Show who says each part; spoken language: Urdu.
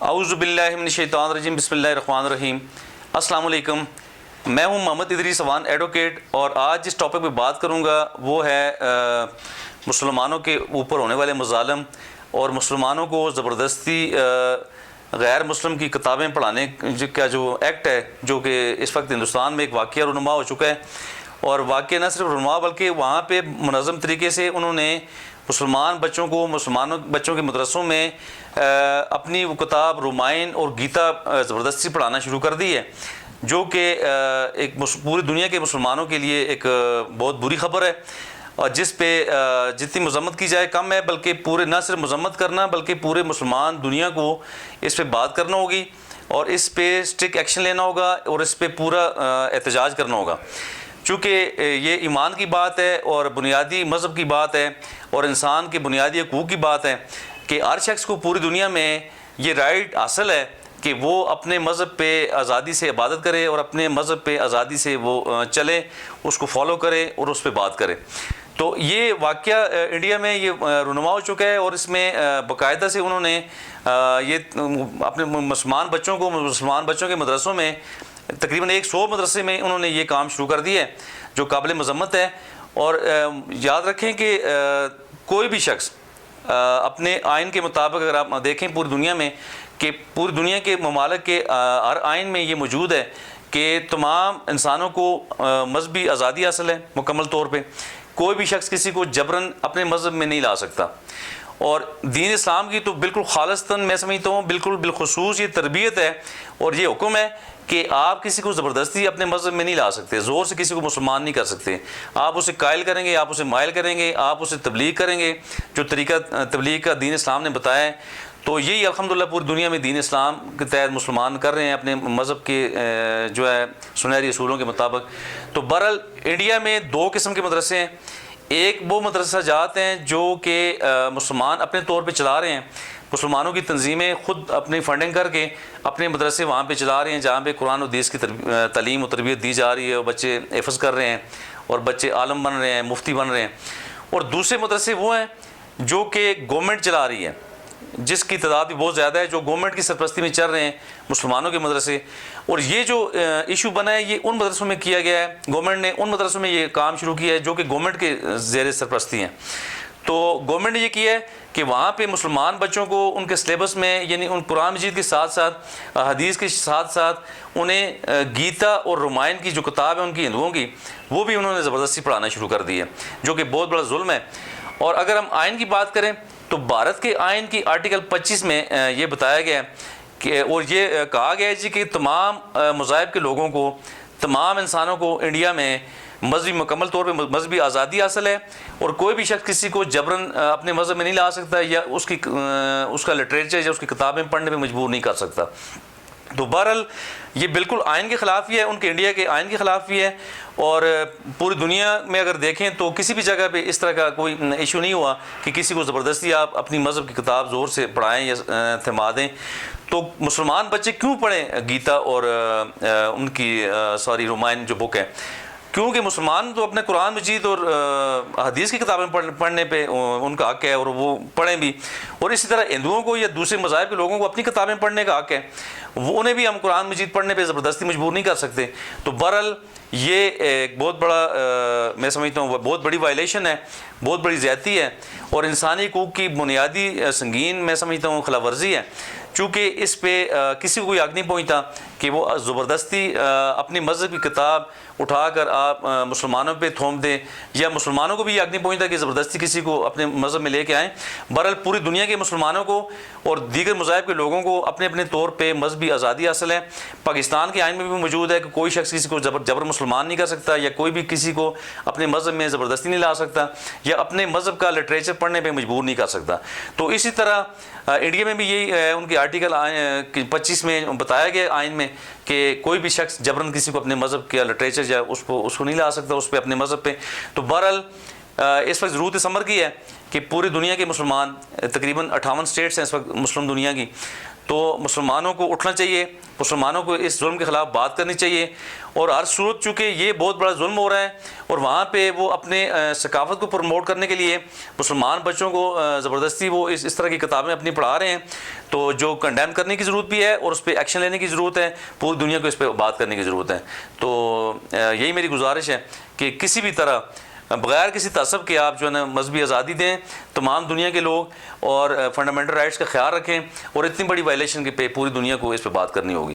Speaker 1: اعوذ باللہ من الشیطان الرجیم، بسم اللہ الرحمن الرحیم۔ السلام علیکم، میں ہوں محمد ادریس اعوان ایڈوکیٹ، اور آج جس ٹاپک پہ بات کروں گا وہ ہے مسلمانوں کے اوپر ہونے والے مظالم اور مسلمانوں کو زبردستی غیر مسلم کی کتابیں پڑھانے کا جو ایکٹ ہے، جو کہ اس وقت ہندوستان میں ایک واقعہ رونما ہو چکا ہے۔ اور واقعہ نہ صرف رونما بلکہ وہاں پہ منظم طریقے سے انہوں نے مسلمان بچوں کو مسلمانوں بچوں کے مدرسوں میں اپنی وہ کتاب رامائن اور گیتا زبردستی پڑھانا شروع کر دی ہے، جو کہ ایک پوری دنیا کے مسلمانوں کے لیے ایک بہت بری خبر ہے، اور جس پہ جتنی مذمت کی جائے کم ہے، بلکہ پورے نہ صرف مذمت کرنا بلکہ پورے مسلمان دنیا کو اس پہ بات کرنا ہوگی اور اس پہ اسٹرکٹ ایکشن لینا ہوگا اور اس پہ پورا احتجاج کرنا ہوگا، چونکہ یہ ایمان کی بات ہے اور بنیادی مذہب کی بات ہے اور انسان کے بنیادی حقوق کی بات ہے کہ ہر شخص کو پوری دنیا میں یہ رائٹ حاصل ہے کہ وہ اپنے مذہب پہ آزادی سے عبادت کرے اور اپنے مذہب پہ آزادی سے وہ چلے، اس کو فالو کرے اور اس پہ بات کرے۔ تو یہ واقعہ انڈیا میں یہ رونما ہو چکا ہے، اور اس میں باقاعدہ سے انہوں نے یہ اپنے مسلمان بچوں کے مدرسوں میں تقریباً 100 مدرسے میں انہوں نے یہ کام شروع کر دیا ہے، جو قابل مذمت ہے۔ اور یاد رکھیں کہ کوئی بھی شخص اپنے آئین کے مطابق، اگر آپ دیکھیں پوری دنیا میں کہ پوری دنیا کے ممالک کے ہر آئین میں یہ موجود ہے کہ تمام انسانوں کو مذہبی آزادی حاصل ہے مکمل طور پہ، کوئی بھی شخص کسی کو جبراً اپنے مذہب میں نہیں لا سکتا۔ اور دین اسلام کی تو بالکل خالصتاً میں سمجھتا ہوں بالکل بالخصوص یہ تربیت ہے اور یہ حکم ہے کہ آپ کسی کو زبردستی اپنے مذہب میں نہیں لا سکتے، زور سے کسی کو مسلمان نہیں کر سکتے۔ آپ اسے قائل کریں گے، آپ اسے مائل کریں گے، آپ اسے تبلیغ کریں گے جو طریقہ تبلیغ کا دین اسلام نے بتایا ہے۔ تو یہی الحمدللہ پوری دنیا میں دین اسلام کے تحت مسلمان کر رہے ہیں اپنے مذہب کے جو ہے سنہری اصولوں کے مطابق۔ تو بہرحال انڈیا میں 2 قسم کے مدرسے ہیں، ایک وہ مدرسہ جات ہیں جو کہ مسلمان اپنے طور پہ چلا رہے ہیں، مسلمانوں کی تنظیمیں خود اپنی فنڈنگ کر کے اپنے مدرسے وہاں پہ چلا رہے ہیں، جہاں پہ قرآن و حدیث کی تعلیم و تربیت دی جا رہی ہے اور بچے حفظ کر رہے ہیں اور بچے عالم بن رہے ہیں، مفتی بن رہے ہیں۔ اور دوسرے مدرسے وہ ہیں جو کہ گورنمنٹ چلا رہی ہے، جس کی تعداد بھی بہت زیادہ ہے، جو گورنمنٹ کی سرپرستی میں چل رہے ہیں مسلمانوں کے مدرسے۔ اور یہ جو ایشو بنا ہے یہ ان مدرسوں میں کیا گیا ہے، گورنمنٹ نے ان مدرسوں میں یہ کام شروع کیا ہے جو کہ گورنمنٹ کے زیر سرپرستی ہیں۔ تو گورنمنٹ نے یہ کیا ہے کہ وہاں پہ مسلمان بچوں کو ان کے سلیبس میں، یعنی ان قرآن مجید کے ساتھ ساتھ حدیث کے ساتھ ساتھ انہیں گیتا اور رامائن کی جو کتاب ہے ان کی ہندوؤں کی، وہ بھی انہوں نے زبردستی پڑھانا شروع کر دی ہے، جو کہ بہت بڑا ظلم ہے۔ اور اگر ہم آئین کی بات کریں تو بھارت کے آئین کی آرٹیکل 25 میں یہ بتایا گیا ہے کہ اور یہ کہا گیا ہے جی کہ تمام مذاہب کے لوگوں کو، تمام انسانوں کو انڈیا میں مکمل طور پہ مذہبی آزادی حاصل ہے، اور کوئی بھی شخص کسی کو جبراً اپنے مذہب میں نہیں لا سکتا یا اس کا لٹریچر یا اس کی کتابیں پڑھنے پہ مجبور نہیں کر سکتا۔ تو بہرحال یہ بالکل آئین کے خلاف ہی ہے، ان کے انڈیا کے آئین کے خلاف بھی ہے۔ اور پوری دنیا میں اگر دیکھیں تو کسی بھی جگہ پہ اس طرح کا کوئی ایشو نہیں ہوا کہ کسی کو زبردستی آپ اپنی مذہب کی کتاب زور سے پڑھائیں یا تھما دیں۔ تو مسلمان بچے کیوں پڑھیں گیتا اور ان کی رامائن جو بک ہے؟ کیونکہ مسلمان تو اپنے قرآن مجید اور حدیث کی کتابیں پڑھنے پہ ان کا حق ہے اور وہ پڑھیں بھی، اور اسی طرح ہندوؤں کو یا دوسرے مذاہب کے لوگوں کو اپنی کتابیں پڑھنے کا حق ہے، وہ انہیں بھی ہم قرآن مجید پڑھنے پہ زبردستی مجبور نہیں کر سکتے۔ تو بہرحال یہ ایک بہت بڑا میں سمجھتا ہوں بہت بڑی وائلیشن ہے، بہت بڑی زیادتی ہے اور انسانی حقوق کی بنیادی سنگین میں سمجھتا ہوں خلاف ورزی ہے، چونکہ اس پہ کسی کو کوئی حق نہیں پہنچتا کہ وہ زبردستی اپنی مذہب کی کتاب اٹھا کر آپ مسلمانوں پہ تھوم دیں، یا مسلمانوں کو بھی یہ حق نہیں پہنچتا کہ زبردستی کسی کو اپنے مذہب میں لے کے آئیں۔ بہرحال پوری دنیا کے مسلمانوں کو اور دیگر مذاہب کے لوگوں کو اپنے اپنے طور پہ مذہبی آزادی حاصل ہے۔ پاکستان کے آئین میں بھی موجود ہے کہ کوئی شخص کسی کو جبر مسلمان نہیں کر سکتا، یا کوئی بھی کسی کو اپنے مذہب میں زبردستی نہیں لا سکتا، یا اپنے مذہب کا لٹریچر پڑھنے پہ مجبور نہیں کر سکتا۔ تو اسی طرح انڈیا میں بھی یہی ان کے آرٹیکل 25 میں بتایا گیا آئین میں کہ کوئی بھی شخص جبراً کسی کو اپنے مذہب کا لٹریچر یا اس کو نہیں لا سکتا اس پہ اپنے مذہب پہ۔ تو بہرحال اس وقت ضرورت اس امر کی ہے کہ پوری دنیا کے مسلمان، تقریباً 58 اسٹیٹس ہیں اس وقت مسلم دنیا کی، تو مسلمانوں کو اٹھنا چاہیے، مسلمانوں کو اس ظلم کے خلاف بات کرنی چاہیے، اور ہر صورت چونکہ یہ بہت بڑا ظلم ہو رہا ہے اور وہاں پہ وہ اپنے ثقافت کو پروموٹ کرنے کے لیے مسلمان بچوں کو زبردستی وہ اس طرح کی کتابیں اپنی پڑھا رہے ہیں، تو جو کنڈیم کرنے کی ضرورت بھی ہے اور اس پہ ایکشن لینے کی ضرورت ہے، پوری دنیا کو اس پہ بات کرنے کی ضرورت ہے۔ تو یہی میری گزارش ہے کہ کسی بھی طرح بغیر کسی تعصب کے آپ جو ہے نا مذہبی آزادی دیں تمام دنیا کے لوگ، اور فنڈامنٹل رائٹس کا خیال رکھیں، اور اتنی بڑی وائلیشن کے پہ پوری دنیا کو اس پہ بات کرنی ہوگی۔